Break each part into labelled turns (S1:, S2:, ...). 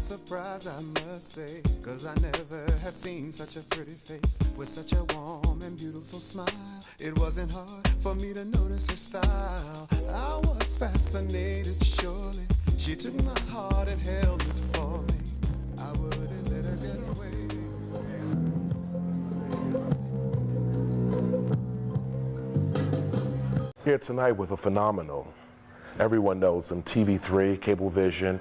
S1: surprised, I must say, 'cause I never had seen such a pretty face with such a warm and beautiful smile. It wasn't hard for me to notice her style. I was fascinated, surely. She took my heart and held it for me. I wouldn't let her get away.
S2: Here tonight with a phenomenal. Everyone knows him, TV3, Cablevision,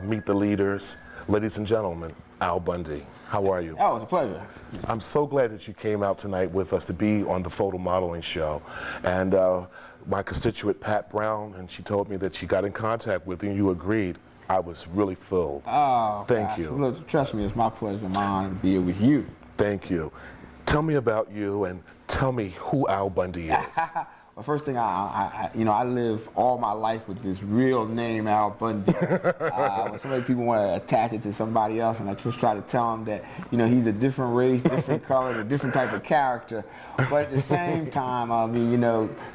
S2: Meet the Leaders. Ladies and gentlemen, Al Bundy. How are you?
S3: Oh, it was a pleasure.
S2: I'm so glad that you came out tonight with us to be on the photo modeling show. And my constituent, Pat Brown, and she told me that she got in contact with you and you agreed. I was really thrilled.
S3: Oh,
S2: Thank
S3: gosh.
S2: you.
S3: Look, trust me, it's my pleasure, my honor to be here with you.
S2: Thank you. Tell me about you and tell me who Al Bundy is.
S3: Well, first thing, I live all my life with this real name, Al Bundy. When so many people want to attach it to somebody else, and I just try to tell them that, he's a different race, different color, a different type of character. But at the same time,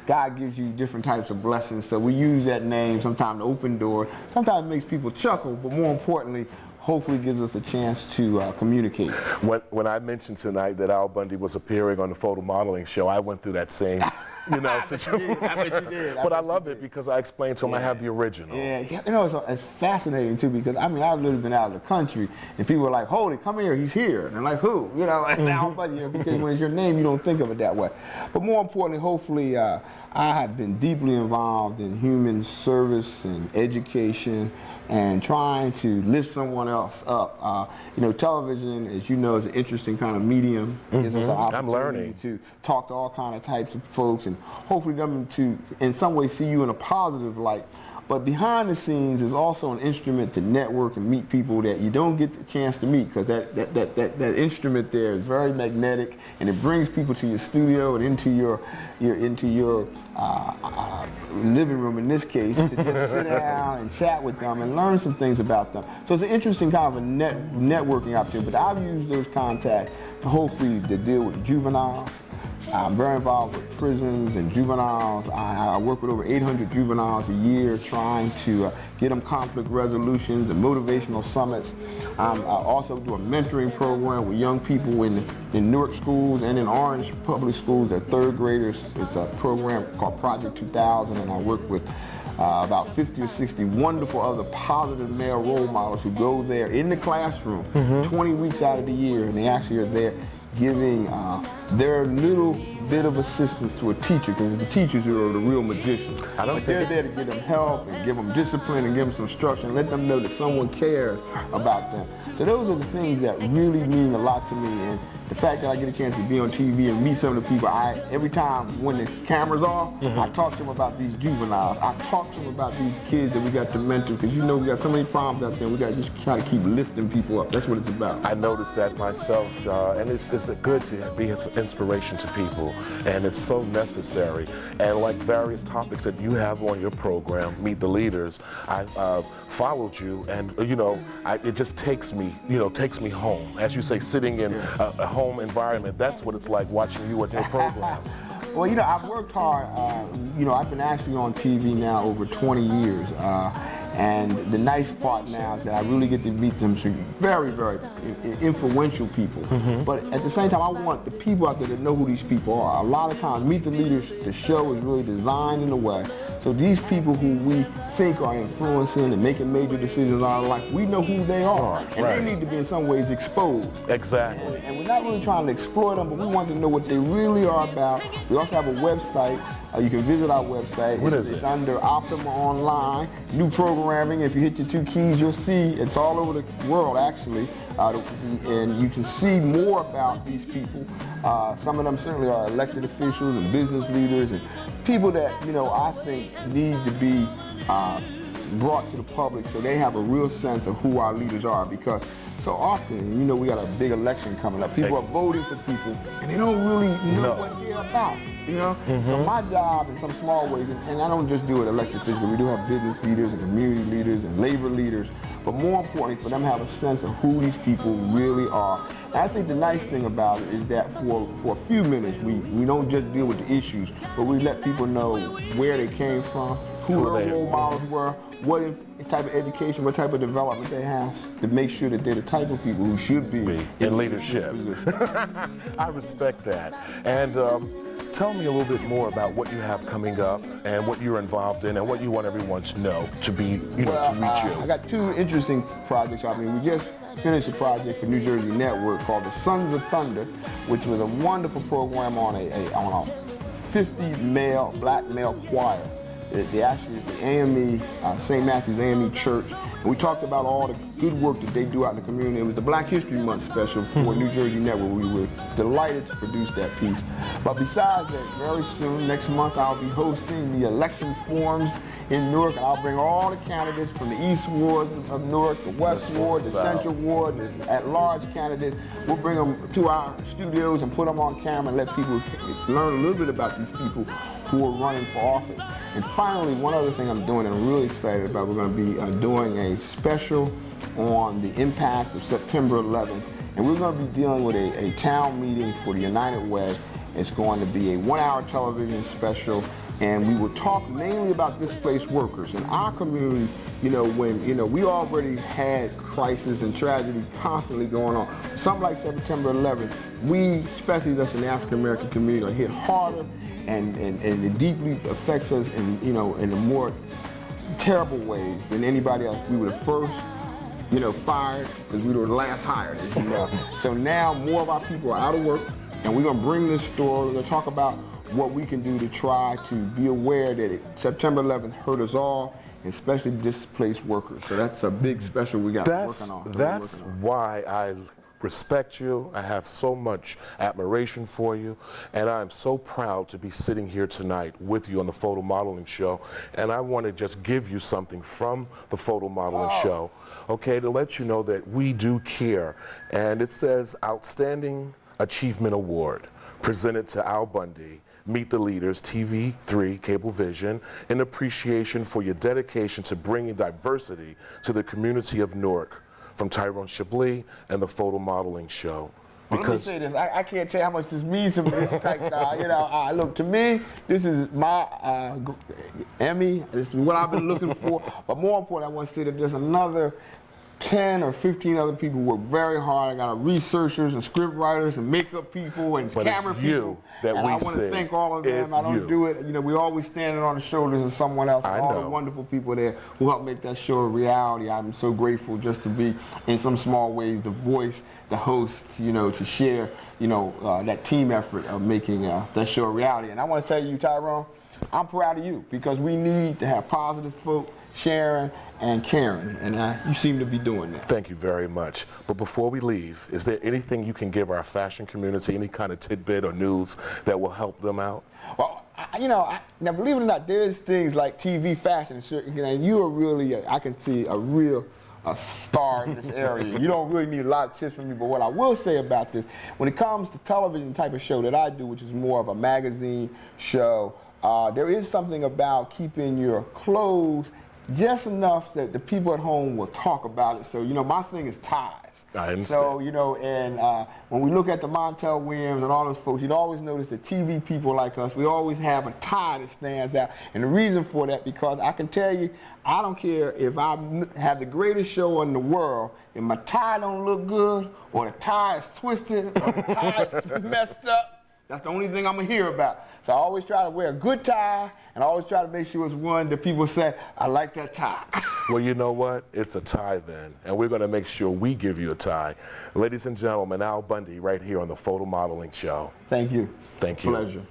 S3: God gives you different types of blessings, so we use that name sometimes to open doors. Sometimes it makes people chuckle, but more importantly, hopefully gives us a chance to communicate.
S2: When I mentioned tonight that Al Bundy was appearing on the photo modeling show, I went through that same, situation.
S3: I bet you did.
S2: But I love it because I explained to him I have the original.
S3: Yeah, it's fascinating too because I've literally been out of the country and people are like, "Holy, come here, he's here." And I'm like, "Who?" It's Al Bundy, because when it's your name, you don't think of it that way. But more importantly, hopefully, I have been deeply involved in human service and education and trying to lift someone else up. Television, as you know, is an interesting kind of medium. Gives us an opportunity to talk to all kind of types of folks and hopefully them to, in some way, see you in a positive light. But behind the scenes is also an instrument to network and meet people that you don't get the chance to meet because that instrument there is very magnetic and it brings people to your studio and into your living room in this case to just sit down and chat with them and learn some things about them. So it's an interesting kind of a networking opportunity. But I've used those contacts to hopefully to deal with juveniles. I'm very involved with prisons and juveniles. I work with over 800 juveniles a year trying to get them conflict resolutions and motivational summits. I also do a mentoring program with young people in Newark schools and in Orange public schools. They're third graders. It's a program called Project 2000, and I work with about 50 or 60 wonderful other positive male role models who go there in the classroom 20 weeks out of the year, and they actually are there giving their little bit of assistance to a teacher, because it's the teachers who are the real magicians. They're there to give them help and give them discipline and give them some structure and let them know that someone cares about them. So those are the things that really mean a lot to me. And the fact that I get a chance to be on TV and meet some of the people, every time when the camera's off, I talk to them about these juveniles. I talk to them about these kids that we got to mentor, because we got so many problems out there. We got to just try to keep lifting people up. That's what it's about.
S2: I noticed that myself, and it's good to be an inspiration to people, and it's so necessary. And like various topics that you have on your program, Meet the Leaders, I followed you, and it just takes me home. As you say, sitting in a home environment, that's what it's like watching you with your program.
S3: Well, I've worked hard. I've been actually on TV now over 20 years. And the nice part now is that I really get to meet some very, very influential people. But at the same time, I want the people out there to know who these people are. A lot of times, Meet the Leaders, the show is really designed in a way so these people who we think are influencing and making major decisions in our life, we know who they are. And they need to be in some ways exposed.
S2: Exactly.
S3: And we're not really trying to exploit them, but we want to know what they really are about. We also have a website. You can visit our website.
S2: What is it?
S3: It's under Optima Online. New programming. If you hit your 2 keys, you'll see it's all over the world, actually. And you can see more about these people. Some of them certainly are elected officials and business leaders and people that, I think need to be brought to the public so they have a real sense of who our leaders are, because so often, we got a big election coming up. People are voting for people, and they don't really know what they're about, So my job in some small ways, and I don't just do it elected officials, we do have business leaders and community leaders and labor leaders, but more importantly, for them to have a sense of who these people really are. And I think the nice thing about it is that for a few minutes, we don't just deal with the issues, but we let people know where they came from, who their role models were, what type of education, what type of development they have to make sure that they're the type of people who should be
S2: in leadership. I respect that. And tell me a little bit more about what you have coming up and what you're involved in and what you want everyone to know to be, to reach you.
S3: I got two interesting projects. I mean, we just finished a project for New Jersey Network called the Sons of Thunder, which was a wonderful program on a 50 black male choir. They actually is the AME, St. Matthew's AME Church. And we talked about all the good work that they do out in the community. It was the Black History Month special for New Jersey Network. We were delighted to produce that piece. But besides that, very soon, next month, I'll be hosting the election forums in Newark, and I'll bring all the candidates from the East Ward of Newark, the West Ward, the Central Ward, the at-large candidates. We'll bring them to our studios and put them on camera and let people learn a little bit about these people who are running for office. And finally, one other thing I'm doing that I'm really excited about, we're going to be doing a special on the impact of September 11th. And we're going to be dealing with a town meeting for the United Way. It's going to be a 1-hour television special, and we will talk mainly about displaced workers. In our community, when we already had crisis and tragedy constantly going on. Something like September 11th, we, especially us in the African American community, are hit harder, and it deeply affects us in the more terrible ways than anybody else. We were the first, fired because we were the last hired, as you know. So now more of our people are out of work, and we're going to bring this story. We're going to talk about what we can do to try to be aware that September 11th hurt us all, especially displaced workers. So that's a big special we got working on.
S2: That's why I respect you. I have so much admiration for you, and I'm so proud to be sitting here tonight with you on the Photo Modeling Show. And I want to just give you something from the Photo Modeling Show, okay, to let you know that we do care. And it says Outstanding Achievement Award, presented to Al Bundy, Meet the Leaders, TV3, Cablevision, in appreciation for your dedication to bringing diversity to the community of Newark, from Tyrone Chablis and the Photo Modeling Show.
S3: Because let me say this, I can't tell you how much this means to me. This type, look, to me, this is my Emmy. This is what I've been looking for. But more important, I want to say that there's another 10 or 15 other people who work very hard. I got researchers and script writers and makeup people and camera people.
S2: And I
S3: want to thank all of them. I don't do it. We always standing on the shoulders of someone else. And all the wonderful people there who help make that show a reality. I'm so grateful just to be, in some small ways, the voice, the host, to share, that team effort of making that show a reality. And I want to tell you, Tyrone, I'm proud of you, because we need to have positive folk sharing and caring, and you seem to be doing that.
S2: Thank you very much. But before we leave, is there anything you can give our fashion community, any kind of tidbit or news that will help them out?
S3: Well, now believe it or not, there's things like TV fashion, and you are really, I can see a star in this area. You don't really need a lot of tips from me, but what I will say about this, when it comes to television type of show that I do, which is more of a magazine show, there is something about keeping your clothes just enough that the people at home will talk about it. So, my thing is ties.
S2: I understand.
S3: So, and when we look at the Montel Williams and all those folks, you'd always notice that TV people like us, we always have a tie that stands out. And the reason for that, because I can tell you, I don't care if I have the greatest show in the world, if my tie don't look good, or the tie is twisted, or the tie is messed up, that's the only thing I'm going to hear about. So I always try to wear a good tie, and I always try to make sure it's one that people say, I like that tie.
S2: Well, you know what? It's a tie then, and we're going to make sure we give you a tie. Ladies and gentlemen, Al Bundy right here on the Photo Modeling Show.
S3: Thank you.
S2: Thank you.
S3: Pleasure.